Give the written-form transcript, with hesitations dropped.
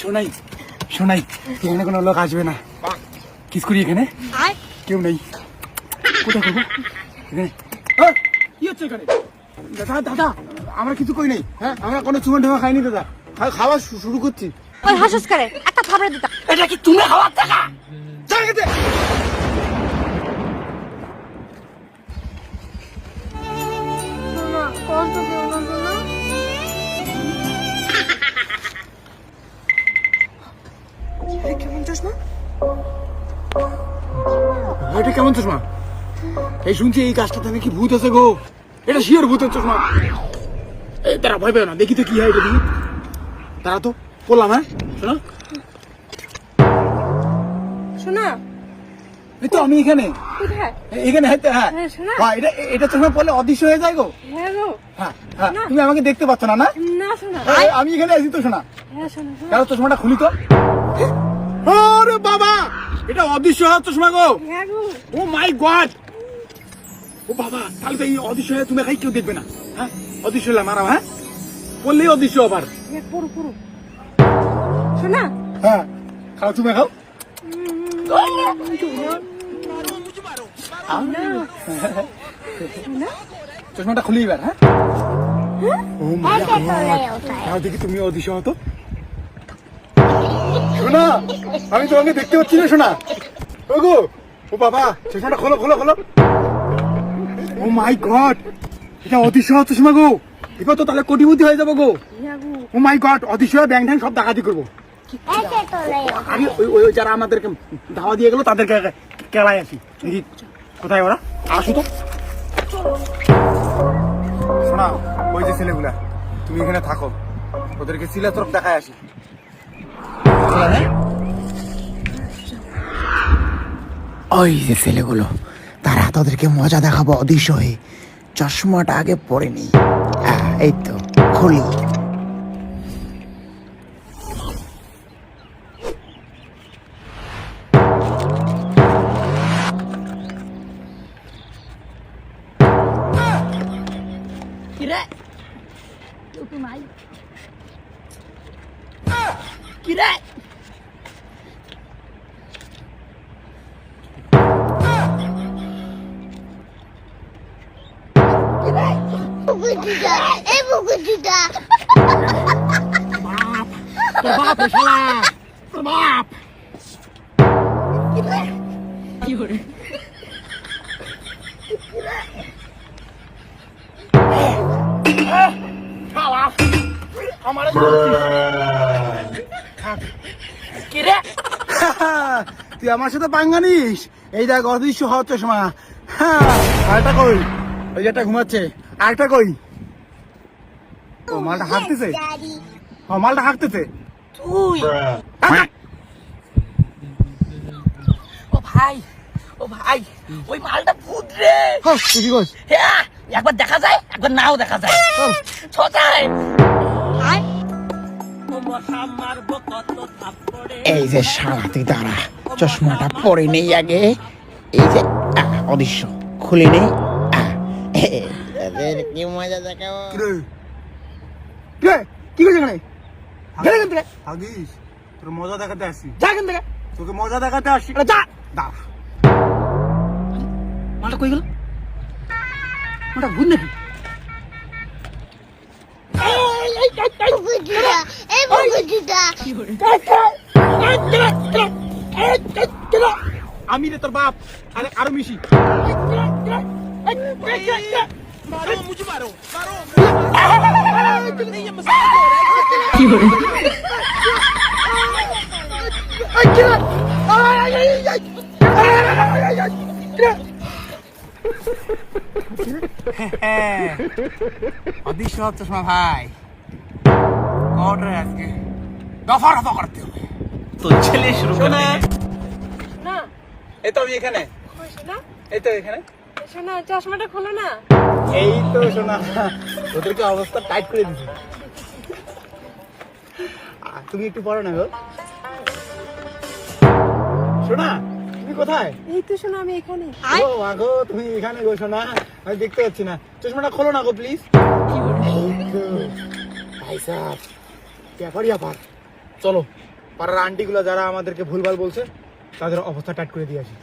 শোনাই শোনাই, এখানে কোনো লোক আসবে না। কিস করি এখানে, কেউ নেই। কোথায় করবো এখানে? কি হচ্ছে এখানে? দাদা দাদা, আমরা কিছু কই নেই। হ্যাঁ, আমরা কোনো চুমা ঢোমা খাইনি দাদা, খাওয়া শুরু করছি। ওই হাসস করে একটা থাপড়ে দিতাম। এটা কি তুমি খাওয়ার টাকা? জায়গাতে কষ্ট দিও না শোনা। কেমন চশমা? এটা কেমন চশমা? এই শুনছি এই গাছটাতে নাকি ভূত আছে গো। এটা শিওর ভূতের চশমা। এই তারা ভয় পেও না, দেখি তো কি হয় এটা, দেখি। তারা তো বললাম। হ্যাঁ শোনা শোনা, এই তো আমি এখানে কোথায়? এখানে। হ্যাঁ হ্যাঁ, হ্যাঁ, শোনা। এটা এটা চশমা পড়লে অদৃশ্য হয়ে যায় গো। হ্যাঁ গো। হ্যাঁ হ্যাঁ, তুমি আমাকে দেখতে পাচ্ছ না? না না শোনা। আমি এখানে আছি তো। শোনা, হ্যাঁ শোনা শোনা। কেন চশমাটা খুলি তো। আরে বাবা, এটা অদৃশ্য হওয়ার চশমা গো। হ্যাঁ গো। ও মাই গড, ও বাবা, তাহলে তো এই অদৃশ্য হয়ে তুমি খাই কেউ দেখবে না। হ্যাঁ, অদৃশ্য হলে মারাও। হ্যাঁ, বললেই অদৃশ্য আবার। হ্যাঁ পুরো পুরো শোনা। হ্যাঁ, খাও তুমি খাও। চশমাটা খুলি এবার। হ্যাঁ, ও মাই গড, তাও দেখি তুমি অদৃশ্য হতো। শোনা, আমি তোমাকে দেখতে পাচ্ছি না। শোনা, ও গো, ও বাবা, চশমাটা খোলো খোলো খোলো। ও মাই গড, এটা অদৃশ্য হওয়ার চশমা গো। এবার তো তাহলে কোটিপতি হয়ে যাবো গো। ও মাই গড, অদৃশ্য হয়ে ব্যাং ঠ্যাং সব ডাকাতি করবো। আমি ওই যারা আমাদেরকে ধাওয়া দিয়ে গেলো তাদেরকে কেলায় আসি। দেখি কোথায় ওরা, আসো তো। শোনা, ওই যে ছেলেগুলা, তুমি এখানে থাকো, ওদেরকে সিলা তরফ দেখায় আসি। ওই যে ছেলেগুলো, তারা তোদেরকে মজা দেখাবো অদৃশ্য হয়ে। চশমাটা আগে পরে নি। এই তো খুলি। কিরে তুই নাই কিরে? বাপ রে শালা, তোর বাপ। কি করে? কিরে তুই আমার সাথে পাঙ্গানিস? এই দেখ অদৃশ্য হওয়ার চশমা। হ্যাঁ, আরেকটা কই? ওই যে একটা ঘুমাচ্ছে, আরেকটা কই? ও মালটা হাঁটতেছে। ও মালটা হাঁটতেছে। তুই? ও ভাই, ও ভাই, ওই মালটা ভূত রে। তুই কি কইস? হ্যাঁ, একবার দেখা যায়, একবার নাও দেখা যায়। ছোটাই এই যে শালা, তুই দাঁড়া, চশমাটা পরে নেই আগে। এই যে অদৃশ্য খুলে নেই। কি মজা দেখাবো। কি করছিস এখানে? হাগিস, তোর মজা দেখাতে আসছি। যা এখান থেকে, তোকে মজা দেখাতে আসছি। যা দা। মালটা কই গেল? ওটা ভূত নাকি? আমি রে তোর বাপ, আরে আরো মিশি। কি করে? অদৃশ্য হচ্ছে শোনা ভাই, কটরে আজকে দফা রফা করতে হবে। तो चलिए शुरू करते हैं। না এই তো আমি এখানে, শোনা, এই তো এখানে। শোনা চশমাটা খোলো না। এই তো শোনা, ওদেরকে অবস্থা টাইট করে দিছি। তুমি একটু পড়ো না গো। শোনা, তুমি কোথায়? এই তো শোনা, আমি এখানে। ও আগো, তুমি এখানে গো। শোনা, আমি দেখতে পাচ্ছি না। চশমাটা খোলো না গো প্লিজ। ভাই সাহেব, क्या करिए पर চলো পাড়ার আন্টিগুলো যারা আমাদেরকে ভুলভাল বলছে তাদের অবস্থা টাইট করে দিয়ে আসি।